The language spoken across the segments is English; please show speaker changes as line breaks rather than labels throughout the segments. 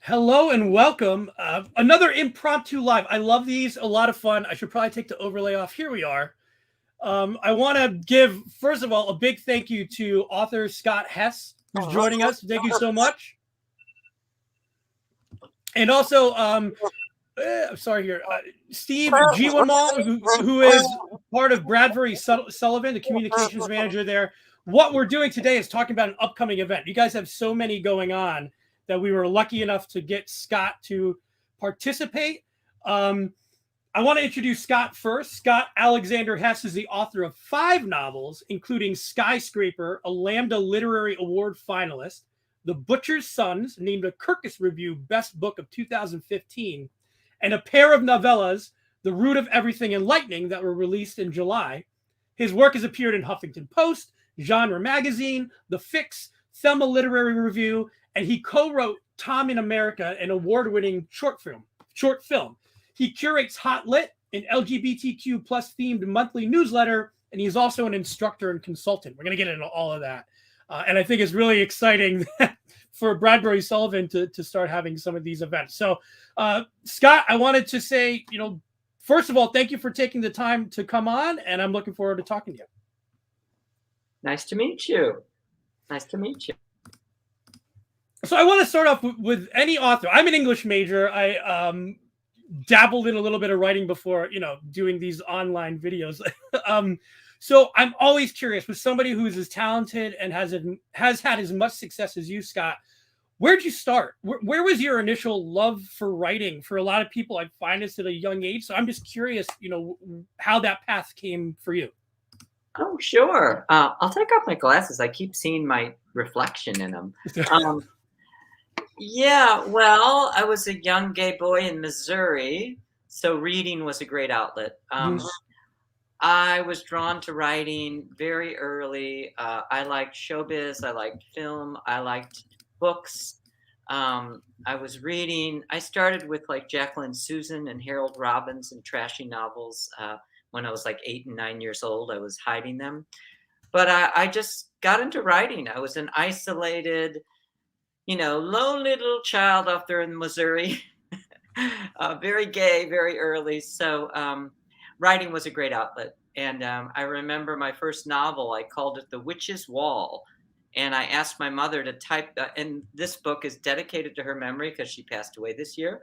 Hello and welcome. Another impromptu live. I love these. A lot of fun. I should probably take the overlay off. Here we are. I want to give, first of all, a big thank you to author Scott Hess, who's joining us. Thank you so much. And also, I'm sorry here, Steve Jiwamal, who is part of Bradbury-Sullivan, the communications manager there. What we're doing today is talking about an upcoming event. You guys have so many going on that we were lucky enough to get Scott to participate. I want to introduce Scott first. Scott Alexander Hess is the author of 5 novels, including Skyscraper, a Lambda Literary Award Finalist, The Butcher's Sons, named a Kirkus Review Best Book of 2015, and a pair of novellas, The Root of Everything and Lightning, that were released in July. His work has appeared in Huffington Post, Genre Magazine, The Fix, Thema Literary Review, and he co-wrote Tom in America, an award-winning short film. He curates Hot Lit, an LGBTQ plus themed monthly newsletter, and he's also an instructor and consultant. We're going to get into all of that. And I think it's really exciting for Bradbury-Sullivan to start having some of these events. So, Scott, I wanted to say, first of all, thank you for taking the time to come on, and I'm looking forward to talking to you.
Nice to meet you. Nice to meet you.
So I want to start off with any author. I'm an English major. I dabbled in a little bit of writing before, doing these online videos. So I'm always curious with somebody who is as talented and has had as much success as you, Scott. Where'd you start? Where was your initial love for writing? For a lot of people, I find this at a young age. So I'm just curious, how that path came for you.
Oh, sure. I'll take off my glasses. I keep seeing my reflection in them. Yeah, well, I was a young gay boy in Missouri, so reading was a great outlet. I was drawn to writing very early. I liked showbiz, I liked film, I liked books. I was reading. I started with like Jacqueline Susan and Harold Robbins and trashy novels when I was like 8 and 9 years old. I was hiding them. But I just got into writing. I was an isolated, lone little child out there in Missouri, very gay, very early. So writing was a great outlet. And I remember my first novel, I called it The Witch's Wall. And I asked my mother to type, and this book is dedicated to her memory because she passed away this year.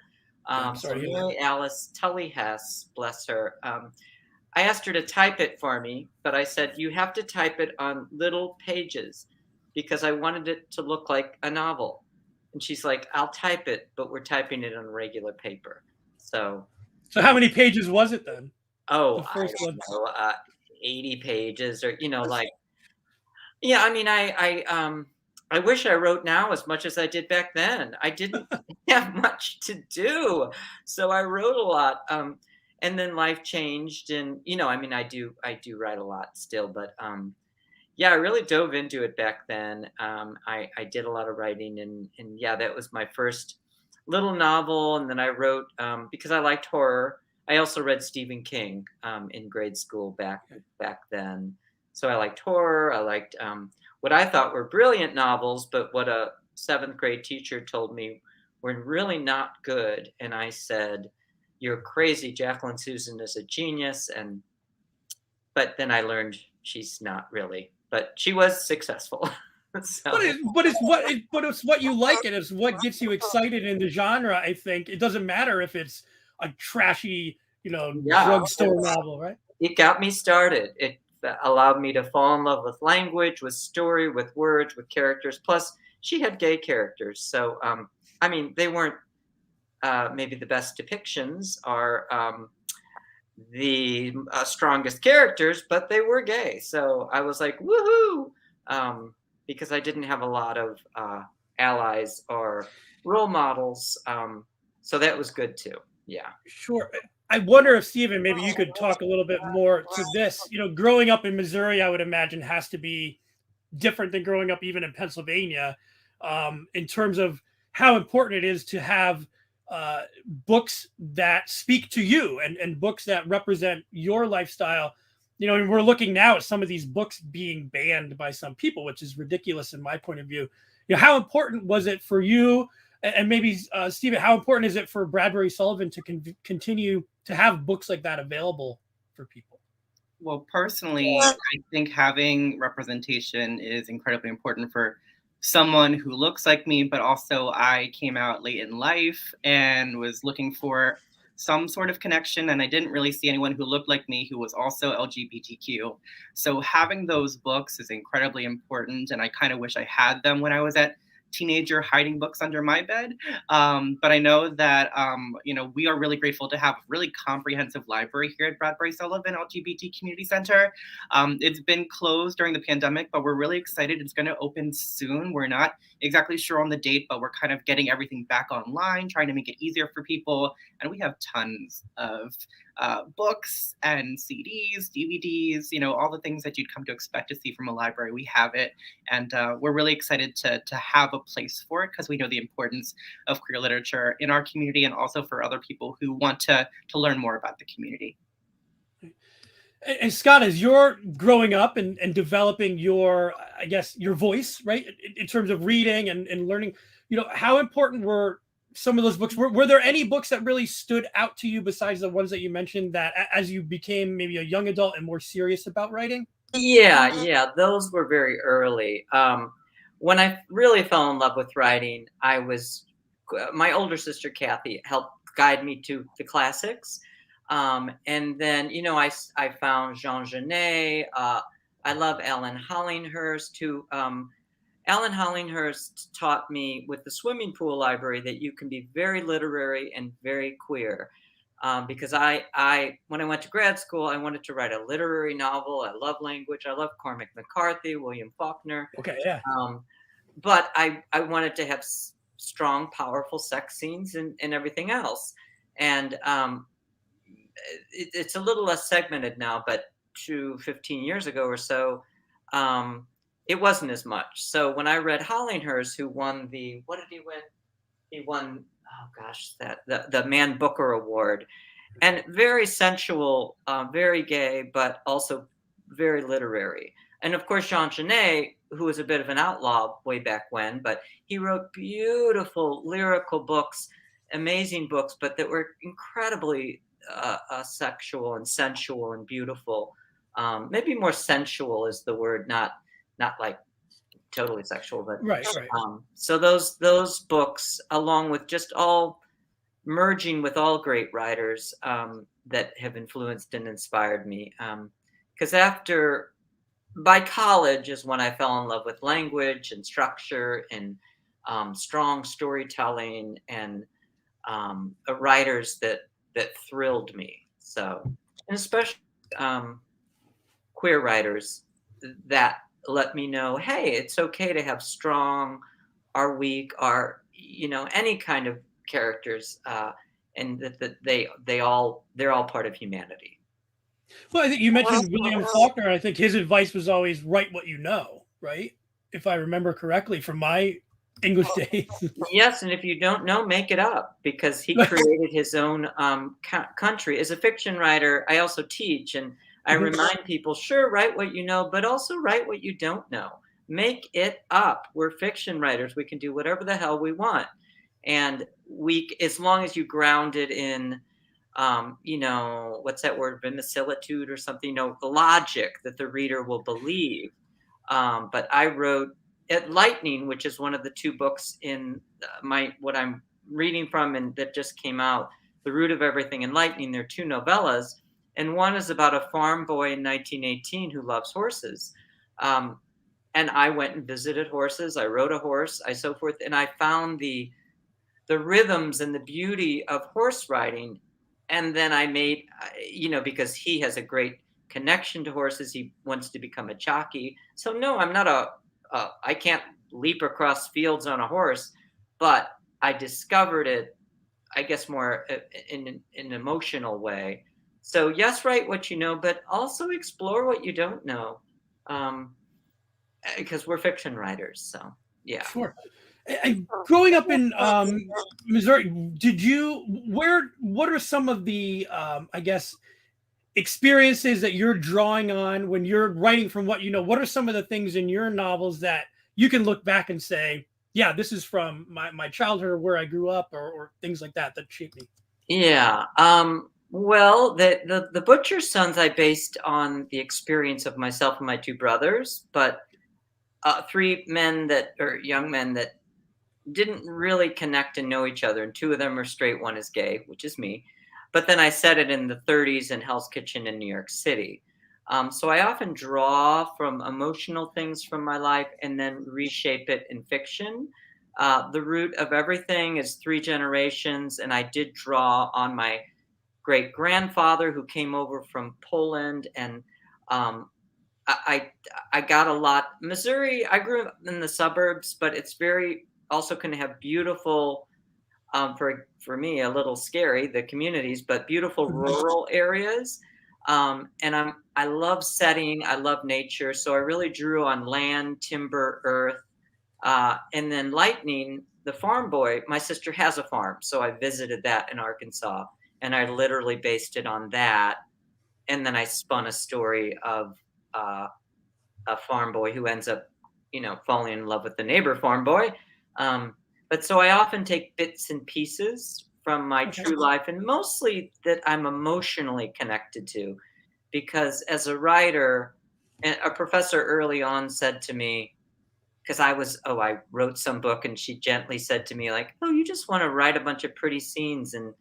So Mary Alice Tully Hess, bless her. I asked her to type it for me, but I said, you have to type it on little pages because I wanted it to look like a novel. And she's like, I'll type it, but we're typing it on regular paper. So
how many pages was it then?
Oh, I don't know, 80 pages or, yeah, I mean, I wish I wrote now as much as I did back then. I didn't have much to do. So I wrote a lot. And then life changed and, I do write a lot still, but yeah, I really dove into it back then. I did a lot of writing and yeah, that was my first little novel. And then I wrote, because I liked horror, I also read Stephen King in grade school back then. So I liked horror. I liked what I thought were brilliant novels, but what a 7th grade teacher told me were really not good. And I said, you're crazy. Jacqueline Susan is a genius. But then I learned she's not really, but she was successful. So.
But it's what you like and it's what gets you excited in the genre. I think it doesn't matter if it's a trashy, drugstore novel, right?
It got me started. It allowed me to fall in love with language, with story, with words, with characters. Plus, she had gay characters. So, they weren't maybe the best depictions or the strongest characters, but they were gay. So I was like, woohoo! Because I didn't have a lot of allies or role models. So that was good too. Yeah.
Sure. I wonder if, Stephen, maybe you could talk a little bit more to this. Growing up in Missouri, I would imagine has to be different than growing up even in Pennsylvania in terms of how important it is to have books that speak to you and books that represent your lifestyle. And we're looking now at some of these books being banned by some people, which is ridiculous in my point of view. How important was it for you And maybe, Stephen, how important is it for Bradbury-Sullivan to continue to have books like that available for people?
Well, personally, I think having representation is incredibly important for someone who looks like me, but also I came out late in life and was looking for some sort of connection, and I didn't really see anyone who looked like me who was also LGBTQ. So having those books is incredibly important, and I kind of wish I had them when I was at teenager hiding books under my bed. But I know that, we are really grateful to have a really comprehensive library here at Bradbury-Sullivan LGBT Community Center. It's been closed during the pandemic, but we're really excited. It's going to open soon. We're not exactly sure on the date, but we're kind of getting everything back online, trying to make it easier for people. And we have tons of books and CDs, DVDs, all the things that you'd come to expect to see from a library. We have it. And we're really excited to have a place for it because we know the importance of queer literature in our community and also for other people who want to learn more about the community.
And Scott, as you're growing up and developing your, I guess, your voice, right, in terms of reading and learning, how important were some of those books? Were there any books that really stood out to you besides the ones that you mentioned that as you became maybe a young adult and more serious about writing?
Yeah, those were very early. When I really fell in love with writing, my older sister Kathy helped guide me to the classics. And then, I found Jean Genet. I love Alan Hollinghurst, who Alan Hollinghurst taught me with the swimming pool library that you can be very literary and very queer. Because when I went to grad school, I wanted to write a literary novel. I love language. I love Cormac McCarthy, William Faulkner.
Okay, yeah.
But I wanted to have strong, powerful sex scenes and everything else. And it's a little less segmented now, but 15 years ago or so, it wasn't as much. So when I read Hollinghurst, who won what did he win? He won, oh gosh, the Man Booker Award, and very sensual, very gay, but also very literary. And of course, Jean Genet, who was a bit of an outlaw way back when, but he wrote beautiful lyrical books, amazing books, but that were incredibly sexual and sensual and beautiful. Maybe more sensual is the word, not like totally sexual, but
right.
So those books, along with just all merging with all great writers that have influenced and inspired me. Because by college is when I fell in love with language and structure and strong storytelling and writers that thrilled me. So, and especially queer writers that let me know, hey, it's okay to have strong or weak or any kind of characters, and that they're all part of humanity.
Well, I think you mentioned William Faulkner. I think his advice was always write what you know, right? If I remember correctly from my English days.
Yes, and if you don't know, make it up, because he created his own country. As a fiction writer, I also teach, and I remind people, sure, write what you know, but also write what you don't know. Make it up. We're fiction writers. We can do whatever the hell we want. And as long as you ground it in, what's that word, verisimilitude or something, the logic that the reader will believe. But I wrote at Lightning, which is one of the two books in what I'm reading from and that just came out, The Root of Everything and Lightning. They're two novellas. And one is about a farm boy in 1918 who loves horses. And I went and visited horses. I rode a horse, so forth. And I found the rhythms and the beauty of horse riding. And then I made, because he has a great connection to horses. He wants to become a jockey. So no, I'm not I can't leap across fields on a horse, but I discovered it, I guess, more in an emotional way. So yes, write what you know, but also explore what you don't know, because we're fiction writers. So yeah.
Sure. And growing up in Missouri, what are some of the, I guess, experiences that you're drawing on when you're writing from what you know? What are some of the things in your novels that you can look back and say, yeah, this is from my childhood or where I grew up or things like that shaped me.
Yeah. Well, the Butcher's Sons I based on the experience of myself and my two brothers, but three young men that didn't really connect and know each other, and two of them are straight, one is gay, which is me. But then I set it in the 30s in Hell's Kitchen in New York City. So I often draw from emotional things from my life and then reshape it in fiction. The root of everything is three generations, and I did draw on my great grandfather who came over from Poland, and um, I got a lot. Missouri, I grew up in the suburbs, but it's very also can have beautiful, for me, a little scary, the communities, but beautiful rural areas. And I love setting, I love nature. So I really drew on land, timber, earth, and then lightning, the farm boy. My sister has a farm, so I visited that in Arkansas, and I literally based it on that. And then I spun a story of a farm boy who ends up, falling in love with the neighbor farm boy. But so I often take bits and pieces from my true life, and mostly that I'm emotionally connected to, because as a writer, and a professor early on said to me, because I wrote some book, and she gently said to me, like, oh, you just want to write a bunch of pretty scenes and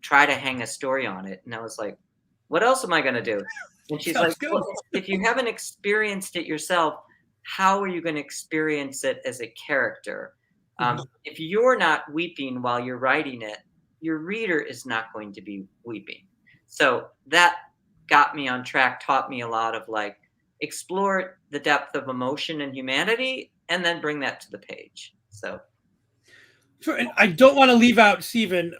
try to hang a story on it. And I was like, what else am I going to do? And she's like, well, if you haven't experienced it yourself, how are you going to experience it as a character? If you're not weeping while you're writing it, your reader is not going to be weeping. So that got me on track, taught me a lot of like, explore the depth of emotion and humanity, and then bring that to the page. So.
Sure, and I don't want to leave out Stephen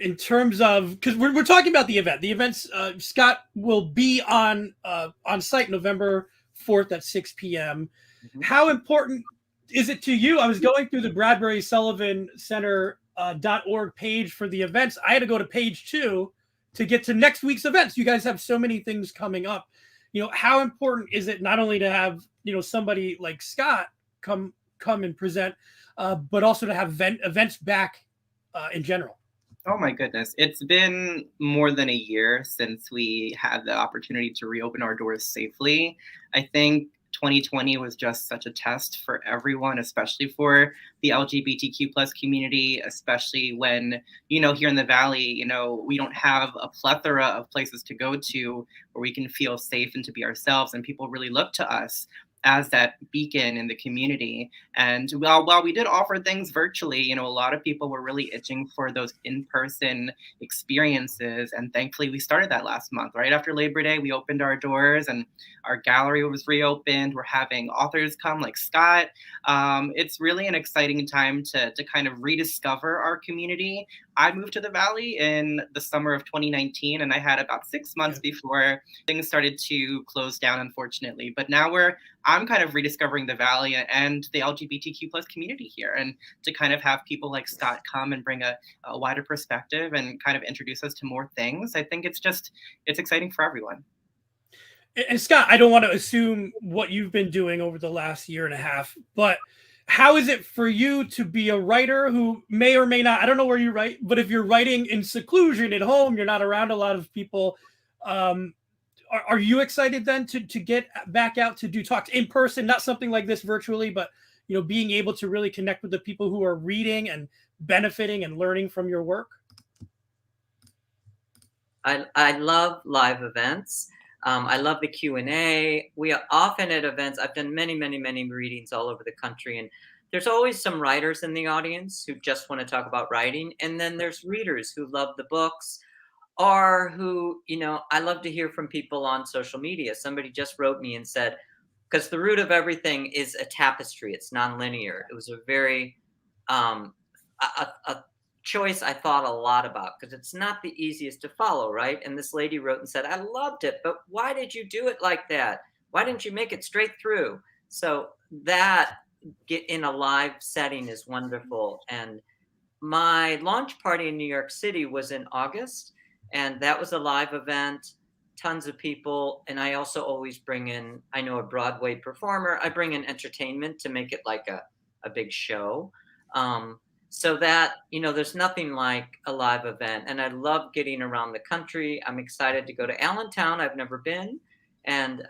in terms of, because we're talking about the event. The events, Scott will be on site November 4th at 6 p.m. How important is it to you? I was going through the Bradbury-Sullivan Center.org page for the events. I had to go to page 2 to get to next week's events. You guys have so many things coming up. How important is it not only to have somebody like Scott come and present, but also to have events back in general?
Oh my goodness. It's been more than a year since we had the opportunity to reopen our doors safely. I think 2020 was just such a test for everyone, especially for the LGBTQ plus community, especially when, here in the Valley, we don't have a plethora of places to go to where we can feel safe and to be ourselves. And people really look to us as that beacon in the community. And while we did offer things virtually, a lot of people were really itching for those in-person experiences. And thankfully, we started that last month. Right after Labor Day, we opened our doors and our gallery was reopened. We're having authors come like Scott. It's really an exciting time to kind of rediscover our community. I moved to the Valley in the summer of 2019, and I had about 6 months before things started to close down, unfortunately. But now I'm kind of rediscovering the Valley and the LGBTQ plus community here, and to kind of have people like Scott come and bring a wider perspective and kind of introduce us to more things. I think it's exciting for everyone.
And Scott, I don't want to assume what you've been doing over the last year and a half, but how is it for you to be a writer who may or may not, I don't know where you write, but if you're writing in seclusion at home, you're not around a lot of people. Are you excited then to get back out to do talks in person, not something like this virtually, but being able to really connect with the people who are reading and benefiting and learning from your work?
I love live events. I love the Q&A. We are often at events. I've done many, many, many readings all over the country, and there's always some writers in the audience who just want to talk about writing, and then there's readers who love the books, or who, I love to hear from people on social media. Somebody just wrote me and said, because the root of everything is a tapestry, it's nonlinear. It was a very a choice I thought a lot about, because it's not the easiest to follow, right? And this lady wrote and said, I loved it, but why did you do it like that? Why didn't you make it straight through? So that get in a live setting is wonderful. And my launch party in New York City was in August, and that was a live event, tons of people. And I also always bring in, I know a Broadway performer, I bring in entertainment to make it like a a big show. So that, there's nothing like a live event. And I love getting around the country. I'm excited to go to Allentown. I've never been. And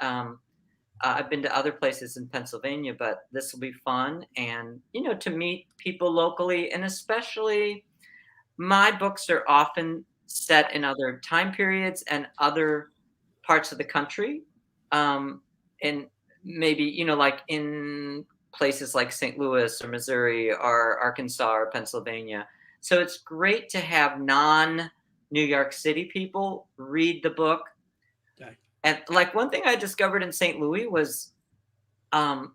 I've been to other places in Pennsylvania, but this will be fun. And, to meet people locally, and especially my books are often set in other time periods and other parts of the country. And maybe, like in places like St. Louis or Missouri or Arkansas or Pennsylvania. So it's great to have non-New York City people read the book.
Okay.
And like one thing I discovered in St. Louis was, I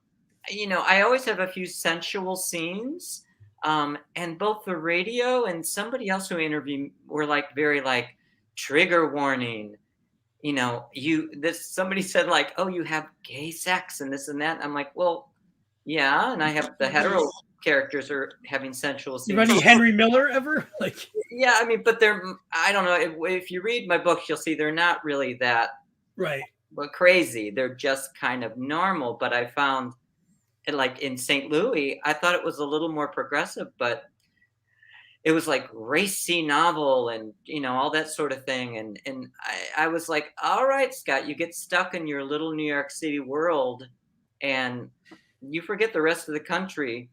always have a few sensual scenes. And both the radio and somebody else who interviewed were like very like trigger warning. Somebody said like, oh, you have gay sex and this and that. I'm like, well, yeah. And I have the hetero characters are having sensual scenes.
You read any Henry Miller ever? Like,
yeah, I mean, but I don't know. If you read my books, you'll see they're not really that
right.
But crazy. They're just kind of normal. But I found like in St. Louis, I thought it was a little more progressive, but it was like racy novel and, all that sort of thing. And I was like, all right, Scott, you get stuck in your little New York City world and you forget the rest of the country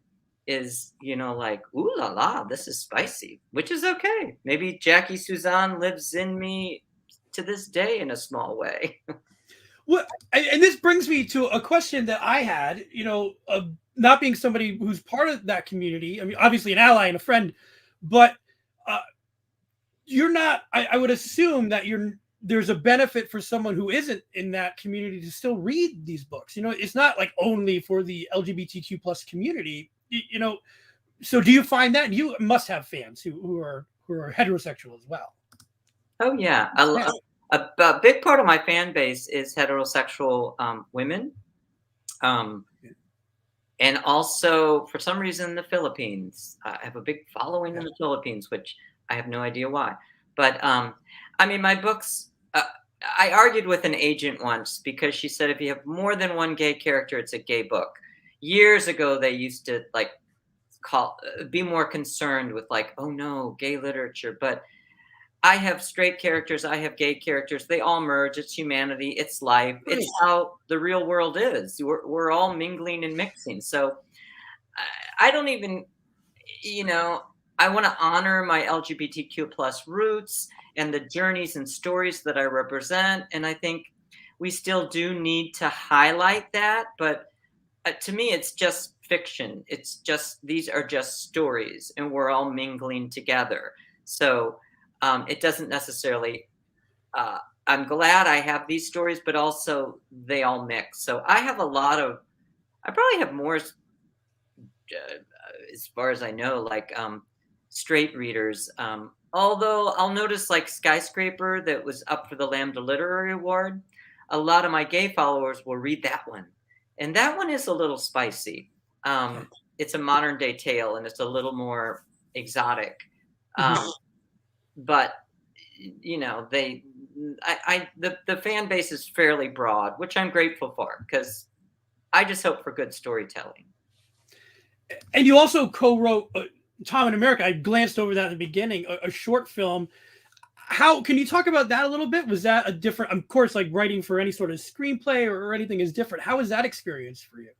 is, like, ooh la la, this is spicy, which is okay. Maybe Jackie Suzanne lives in me to this day in a small way.
Well, and this brings me to a question that I had, not being somebody who's part of that community. I mean, obviously an ally and a friend, but you're not, I would assume that there's a benefit for someone who isn't in that community to still read these books. It's not like only for the LGBTQ plus community, so do you find that you must have fans who are heterosexual as well?
Oh yeah. A big part of my fan base is heterosexual women. And also, for some reason, the Philippines. I have a big following in the Philippines, which I have no idea why. But I mean, my books, I argued with an agent once because she said if you have more than one gay character, it's a gay book. Years ago, they used to like be more concerned with like, oh no, gay literature. But I have straight characters, I have gay characters. They all merge. It's humanity. It's life. It's how the real world is. We're all mingling and mixing. So I don't even, I want to honor my LGBTQ plus roots and the journeys and stories that I represent. And I think we still do need to highlight that. But to me, it's just fiction. It's just, these are just stories and we're all mingling together. So it doesn't necessarily, I'm glad I have these stories, but also they all mix. So I have I probably have more, as far as I know, like straight readers. Although I'll notice like Skyscraper that was up for the Lambda Literary Award, a lot of my gay followers will read that one. And that one is a little spicy. It's a modern day tale and it's a little more exotic. But the fan base is fairly broad, which I'm grateful for because I just hope for good storytelling.
And you also co-wrote Tom in America. I glanced over that at the beginning, a short film. How can you talk about that a little bit? Was that a different, of course, like writing for any sort of screenplay or anything is different. How was that experience for you?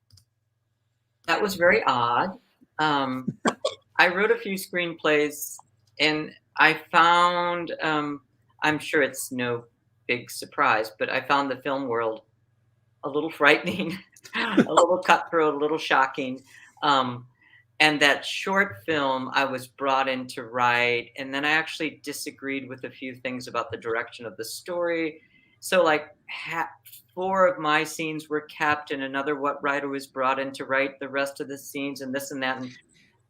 That was very odd. I wrote a few screenplays and I found, I'm sure it's no big surprise, but I found the film world a little frightening, a little cutthroat, a little shocking. And that short film I was brought in to write, and then I actually disagreed with a few things about the direction of the story. So like 4 of my scenes were kept and another writer was brought in to write the rest of the scenes and this and that. And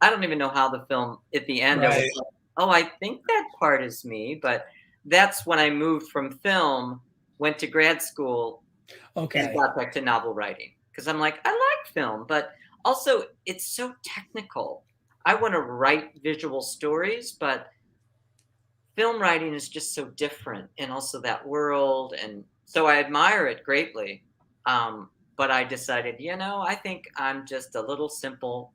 I don't even know how the film at the end, I was like, oh, I think that part is me. But that's when I moved from film, went to grad school, and got back to novel writing. Because I'm like, I like film, but also it's so technical. I want to write visual stories, but film writing is just so different. And also that world. And so I admire it greatly. But I decided, I think I'm just a little simple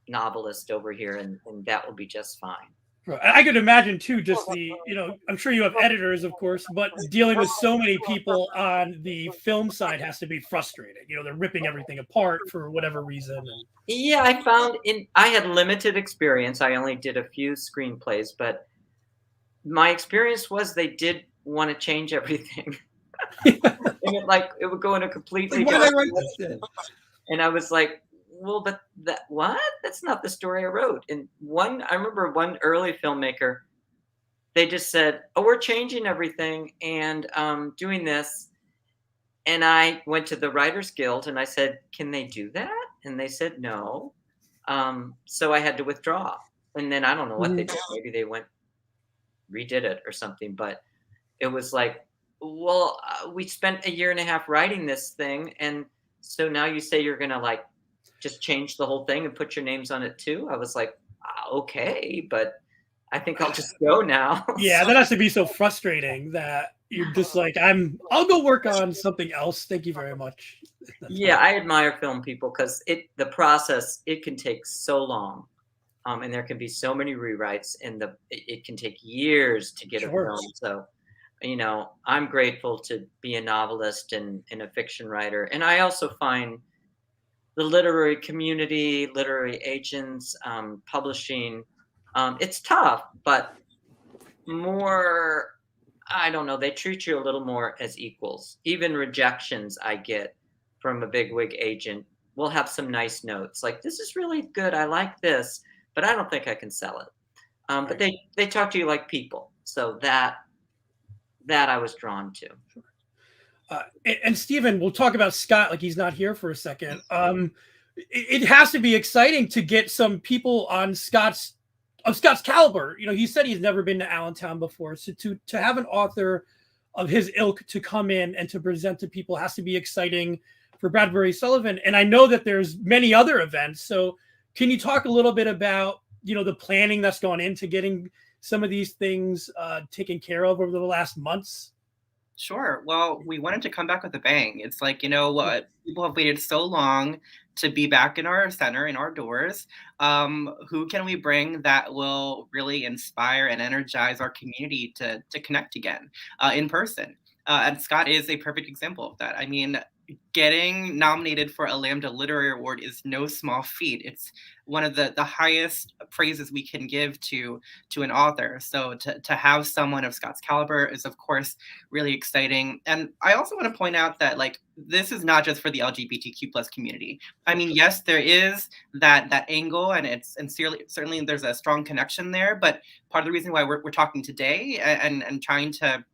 novelist over here, and that will be just fine.
I could imagine too, just the, I'm sure you have editors, of course, but dealing with so many people on the film side has to be frustrating. They're ripping everything apart for whatever reason.
Yeah, I had limited experience. I only did a few screenplays, but my experience was they did want to change everything. And it would go in a completely different direction. And I was like, well, but what? That's not the story I wrote. And I remember one early filmmaker, they just said, oh, we're changing everything and doing this. And I went to the Writers Guild and I said, can they do that? And they said, no. So I had to withdraw. And then I don't know what they did. Maybe they redid it or something. But it was like, well, we spent 1.5 years writing this thing. And so now you say you're going to just change the whole thing and put your names on it too. I was like, okay, but I think I'll just go now.
Yeah, that has to be so frustrating that you're just like, I'll go work on something else. Thank you very much.
Yeah, I admire film people because the process, it can take so long. And there can be so many rewrites and it can take years to get a film. So, I'm grateful to be a novelist and a fiction writer. And I also find the literary community, literary agents, publishing, it's tough, but more, I don't know, they treat you a little more as equals. Even rejections I get from a bigwig agent will have some nice notes. Like, this is really good. I like this, but I don't think I can sell it. But they talk to you like people. So that I was drawn to.
And Stephen, we'll talk about Scott like he's not here for a second. It has to be exciting to get some people on Scott's caliber. He said he's never been to Allentown before. So to have an author of his ilk to come in and to present to people has to be exciting for Bradbury-Sullivan. And I know that there's many other events. So can you talk a little bit about, the planning that's gone into getting some of these things taken care of over the last months?
Sure. Well, we wanted to come back with a bang. It's like, what? People have waited so long to be back in our center, in our doors. Who can we bring that will really inspire and energize our community to connect again in person? And Scott is a perfect example of that. I mean, getting nominated for a Lambda Literary Award is no small feat. It's one of the highest praises we can give to an author. So to have someone of Scott's caliber is, of course, really exciting. And I also want to point out that this is not just for the LGBTQ plus community. I mean, yes, there is that angle, and certainly there's a strong connection there. But part of the reason why we're talking today and trying to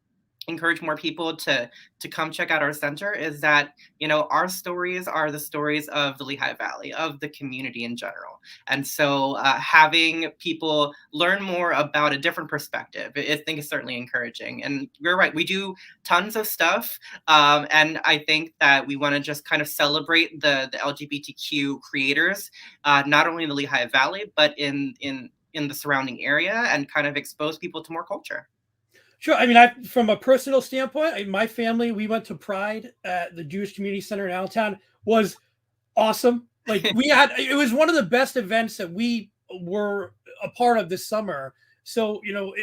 encourage more people to come check out our center is that, our stories are the stories of the Lehigh Valley, of the community in general. And so having people learn more about a different perspective, I think is certainly encouraging. And you're right, we do tons of stuff. And I think that we want to just kind of celebrate the LGBTQ creators, not only in the Lehigh Valley, but in the surrounding area, and kind of expose people to more culture.
Sure. I mean, from a personal standpoint, my family, we went to Pride at the Jewish Community Center in Allentown. Was awesome. It was one of the best events that we were a part of this summer. So,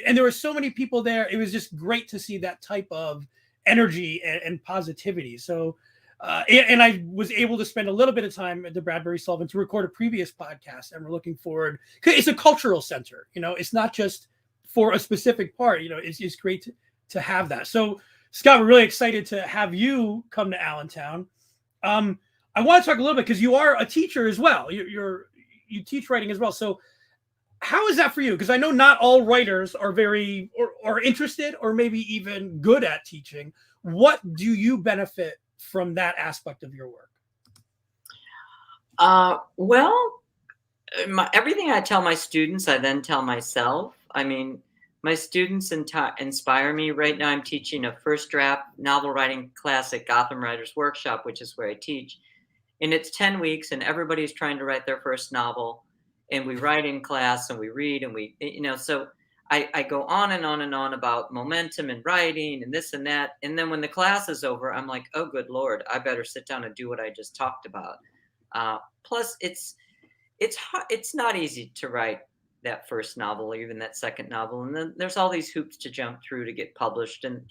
and there were so many people there. It was just great to see that type of energy and positivity. So, and I was able to spend a little bit of time at the Bradbury-Sullivan to record a previous podcast, and we're looking forward. It's a cultural center. It's not just for a specific part. It's great to have that. So, Scott, we're really excited to have you come to Allentown. I want to talk a little bit because you are a teacher as well. You teach writing as well. So, how is that for you? Because I know not all writers are very or interested or maybe even good at teaching. What do you benefit from that aspect of your work?
Well, everything I tell my students, I then tell myself. I mean, my students inspire me. Right now, I'm teaching a first draft novel writing class at Gotham Writers Workshop, which is where I teach. And it's 10 weeks, and everybody's trying to write their first novel. And we write in class, and we read, and we, so I go on and on and on about momentum and writing and this and that. And then when the class is over, I'm like, oh, good Lord, I better sit down and do what I just talked about. Plus, it's hard, it's not easy to write that first novel or even that second novel, and then there's all these hoops to jump through to get published, and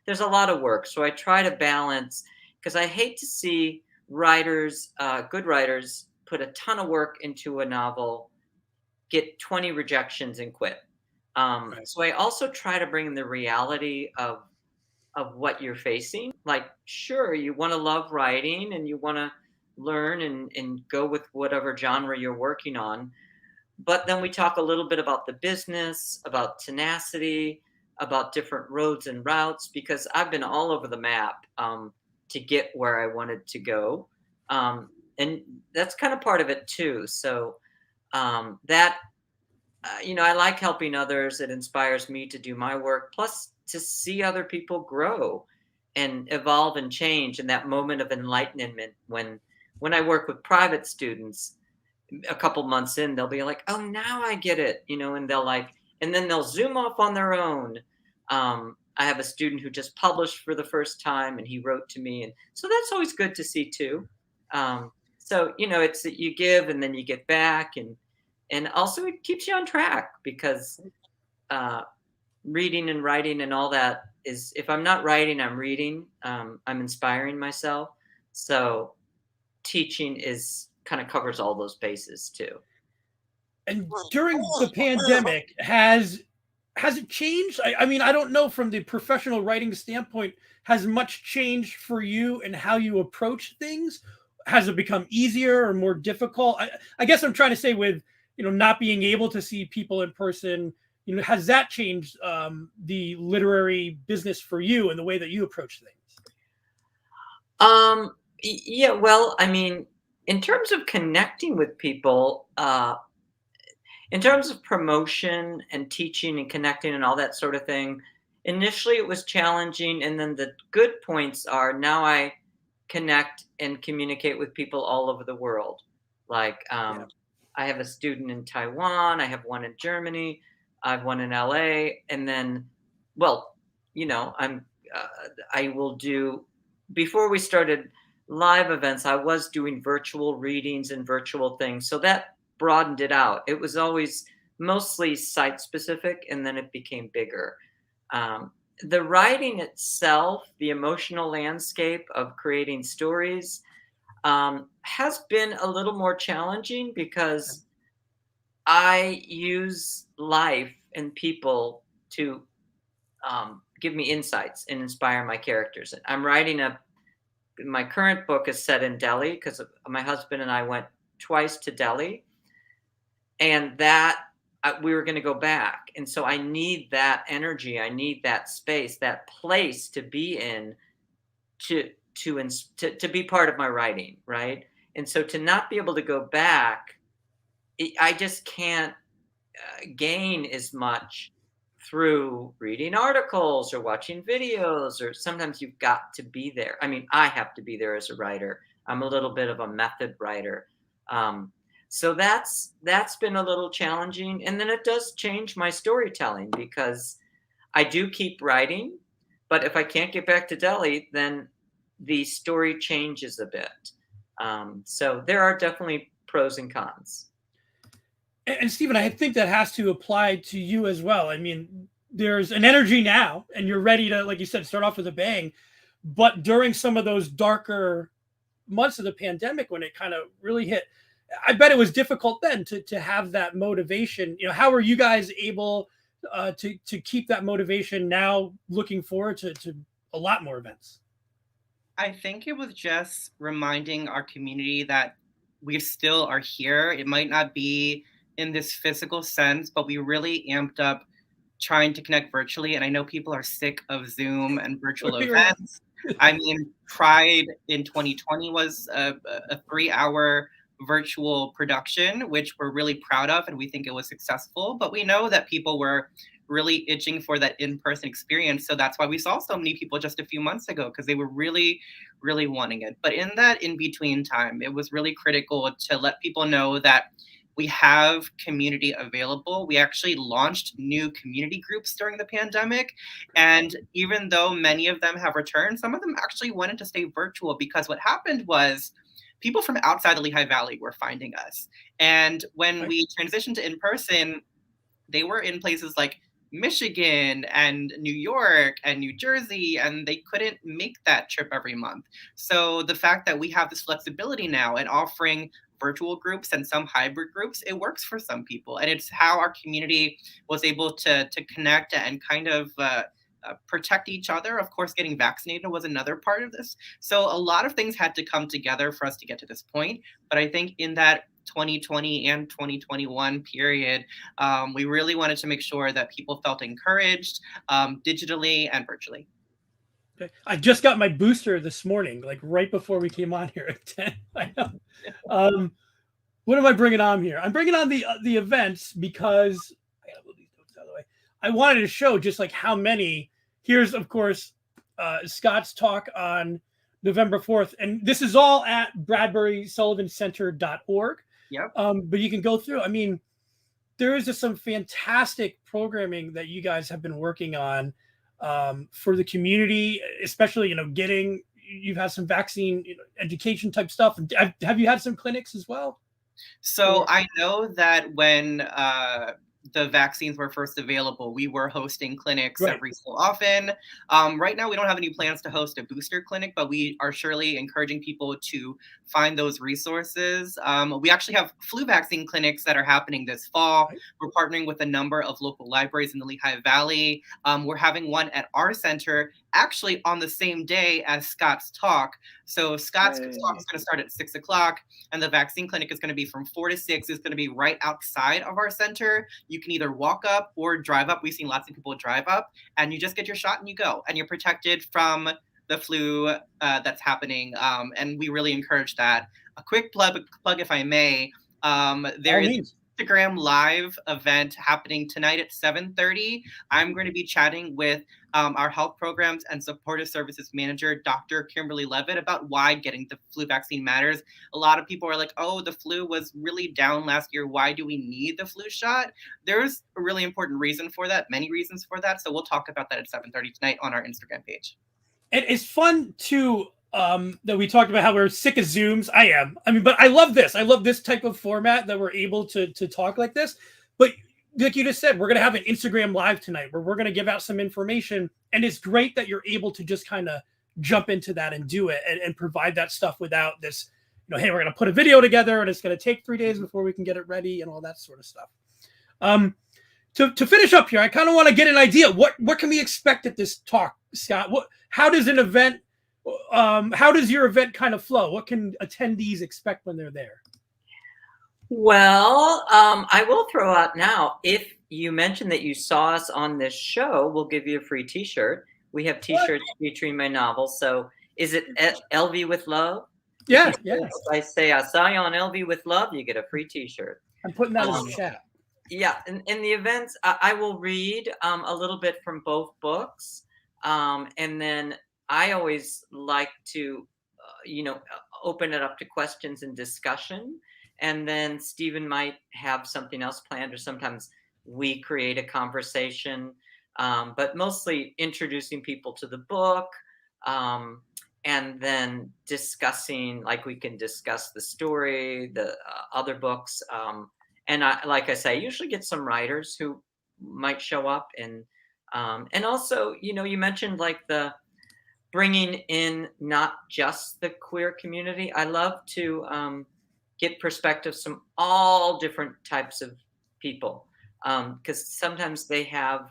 there's a lot of work. So I try to balance, because I hate to see writers, good writers, put a ton of work into a novel, get 20 rejections and quit.
Right.
So I also try to bring in the reality of what you're facing. Like, sure, you want to love writing and you want to learn and go with whatever genre you're working on. But then we talk a little bit about the business, about tenacity, about different roads and routes, because I've been all over the map to get where I wanted to go. And that's kind of part of it too. So I like helping others. It inspires me to do my work, plus to see other people grow and evolve and change. And that moment of enlightenment when I work with private students, a couple months in, they'll be like, "Oh, now I get it," and and then they'll zoom off on their own. I have a student who just published for the first time, and he wrote to me, and so that's always good to see too. So it's that you give and then you get back, and also it keeps you on track, because reading and writing and all that is, if I'm not writing, I'm reading. I'm inspiring myself. So teaching is kind of covers all those bases too.
And during the pandemic, has it changed? I mean, I don't know, from the professional writing standpoint, has much changed for you and how you approach things? Has it become easier or more difficult? I guess I'm trying to say, with not being able to see people in person, has that changed the literary business for you and the way that you approach things?
Yeah, well, I mean, in terms of connecting with people, in terms of promotion and teaching and connecting and all that sort of thing, initially it was challenging. And then the good points are, now I connect and communicate with people all over the world. Like, I have a student in Taiwan, I have one in Germany, I have one in LA, and then, well, I will do, before we started live events, I was doing virtual readings and virtual things. So that broadened it out. It was always mostly site specific, and then it became bigger. The writing itself, the emotional landscape of creating stories, has been a little more challenging, because I use life and people to give me insights and inspire my characters. I'm writing my current book is set in Delhi, because my husband and I went twice to Delhi, and that we were going to go back. And so I need that energy. I need that space, that place to be in, to be part of my writing. Right. And so to not be able to go back, I just can't gain as much through reading articles or watching videos, or sometimes you've got to be there. I mean, I have to be there as a writer. I'm a little bit of a method writer. So that's been a little challenging. And then it does change my storytelling, because I do keep writing, but if I can't get back to Delhi, then the story changes a bit. So there are definitely pros and cons.
And Stephen, I think that has to apply to you as well. I mean, there's an energy now, and you're ready to, like you said, start off with a bang. But during some of those darker months of the pandemic, when it kind of really hit, I bet it was difficult then to have that motivation. How are you guys able to keep that motivation now, looking forward to a lot more events?
I think it was just reminding our community that we still are here. It might not be in this physical sense, but we really amped up trying to connect virtually. And I know people are sick of Zoom and virtual events. I mean, Pride in 2020 was a 3-hour virtual production, which we're really proud of, and we think it was successful. But we know that people were really itching for that in-person experience. So that's why we saw so many people just a few months ago, because they were really, really wanting it. But in that in-between time, it was really critical to let people know that we have community available. We actually launched new community groups during the pandemic. And even though many of them have returned, some of them actually wanted to stay virtual, because what happened was people from outside the Lehigh Valley were finding us. And when we transitioned to in-person, they were in places like Michigan and New York and New Jersey, and they couldn't make that trip every month. So the fact that we have this flexibility now and offering virtual groups and some hybrid groups, it works for some people. And it's how our community was able to connect and kind of protect each other. Of course, getting vaccinated was another part of this. So a lot of things had to come together for us to get to this point. But I think in that 2020 and 2021 period, we really wanted to make sure that people felt encouraged digitally and virtually.
Okay. I just got my booster this morning, like right before we came on here at 10. I know. What am I bringing on here? I'm bringing on the events because I gotta move these notes out of the way. I wanted to show just like how many. Here's, of course, Scott's talk on November 4th. And this is all at Bradbury-Sullivan-Center.org.
Yep.
But you can go through. I mean, there is just some fantastic programming that you guys have been working on for the community, especially, you've had some vaccine education type stuff. Have you had some clinics as well?
So I know that when the vaccines were first available, we were hosting clinics every so often. Right now, we don't have any plans to host a booster clinic, but we are surely encouraging people to find those resources. We actually have flu vaccine clinics that are happening this fall. Right. We're partnering with a number of local libraries in the Lehigh Valley. We're having one at our center actually on the same day as Scott's talk. So Scott's talk is going to start at 6 o'clock, and the vaccine clinic is going to be from 4 to 6. It's going to be right outside of our center. You can either walk up or drive up. We've seen lots of people drive up, and you just get your shot and you go, and you're protected from the flu that's happening. And we really encourage that. A quick plug if I may. There is Instagram live event happening tonight at 7:30. I'm going to be chatting with our health programs and supportive services manager, Dr. Kimberly Levitt, about why getting the flu vaccine matters. A lot of people are like, oh, the flu was really down last year. Why do we need the flu shot? There's a really important reason for that, many reasons for that. So we'll talk about that at 7:30 tonight on our Instagram page.
And it's fun too, that we talked about how we're sick of Zooms. But I love this. I love this type of format that we're able to talk like this. But like you just said, we're going to have an Instagram live tonight where we're going to give out some information. And it's great that you're able to just kind of jump into that and do it and provide that stuff without this, hey, we're going to put a video together and it's going to take 3 days before we can get it ready and all that sort of stuff. To finish up here, I kind of want to get an idea. What can we expect at this talk, Scott? How does your event kind of flow? What can attendees expect when they're there?
Well, I will throw out now, if you mention that you saw us on this show, we'll give you a free t-shirt. We have t-shirts featuring my novel. So is it LV with Love?
Yeah.
If I say I saw you on LV with Love, you get a free t-shirt.
I'm putting that in the chat.
Yeah, in the events, I will read a little bit from both books. And then I always like to, open it up to questions and discussion. And then Stephen might have something else planned, or sometimes we create a conversation, but mostly introducing people to the book, and then discussing, like we can discuss the story, the other books. And like I say, I usually get some writers who might show up, and also, you mentioned like the bringing in not just the queer community. I love to get perspectives from all different types of people, because sometimes they have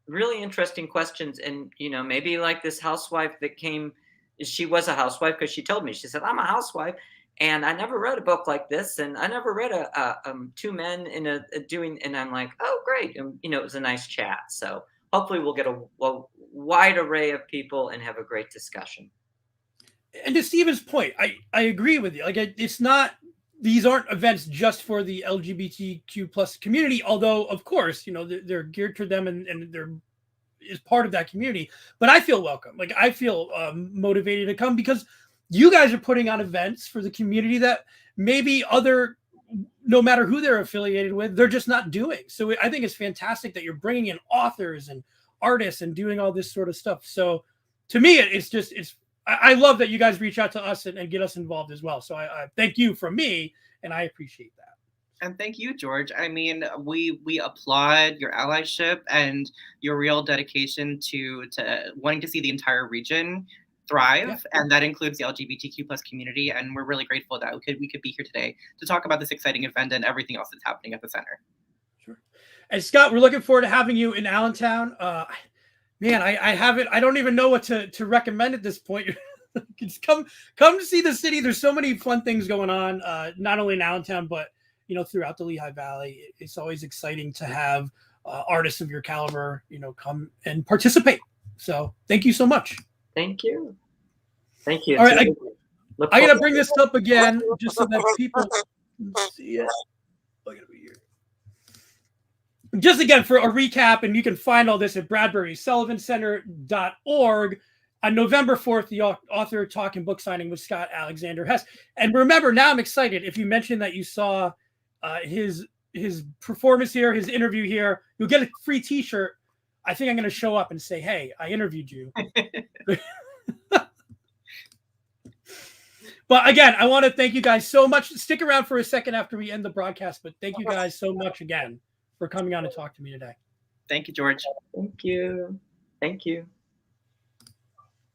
really interesting questions. And maybe like this housewife that came, she was a housewife because she told me, she said, I'm a housewife. And I never read a book like this, and I never read two men in and I'm like, oh, great. And, it was a nice chat. So hopefully we'll get a wide array of people and have a great discussion.
And to Stephen's point, I agree with you. Like, these aren't events just for the LGBTQ plus community, although of course, they're geared to them and they're is part of that community. But I feel welcome. Like, I feel motivated to come because you guys are putting on events for the community that maybe no matter who they're affiliated with, they're just not doing. So I think it's fantastic that you're bringing in authors and artists and doing all this sort of stuff. So to me, I love that you guys reach out to us and get us involved as well. So I thank you from me, and I appreciate that.
And thank you, George. I mean, we applaud your allyship and your real dedication to wanting to see the entire region thrive, and that includes the LGBTQ plus community. And we're really grateful that we could be here today to talk about this exciting event and everything else that's happening at the center.
Sure. And Scott, we're looking forward to having you in Allentown. Man, I haven't. I don't even know what to recommend at this point. Just come to see the city. There's so many fun things going on, not only in Allentown, but throughout the Lehigh Valley. It's always exciting to have artists of your caliber, come and participate. So thank you so much.
Thank you. Thank you.
All right, I gotta bring this up again just so that people can see it. Look at it here. Just again for a recap, and you can find all this at Bradbury-Sullivan-Center.org. On November 4th, the author talking book signing with Scott Alexander Hess. And remember, now I'm excited. If you mentioned that you saw his performance here, his interview here, you'll get a free T-shirt. I think I'm going to show up and say, hey, I interviewed you. But again, I want to thank you guys so much. Stick around for a second after we end the broadcast, but thank you guys so much again for coming on to talk to me today.
Thank you, George.
Thank you. Thank you.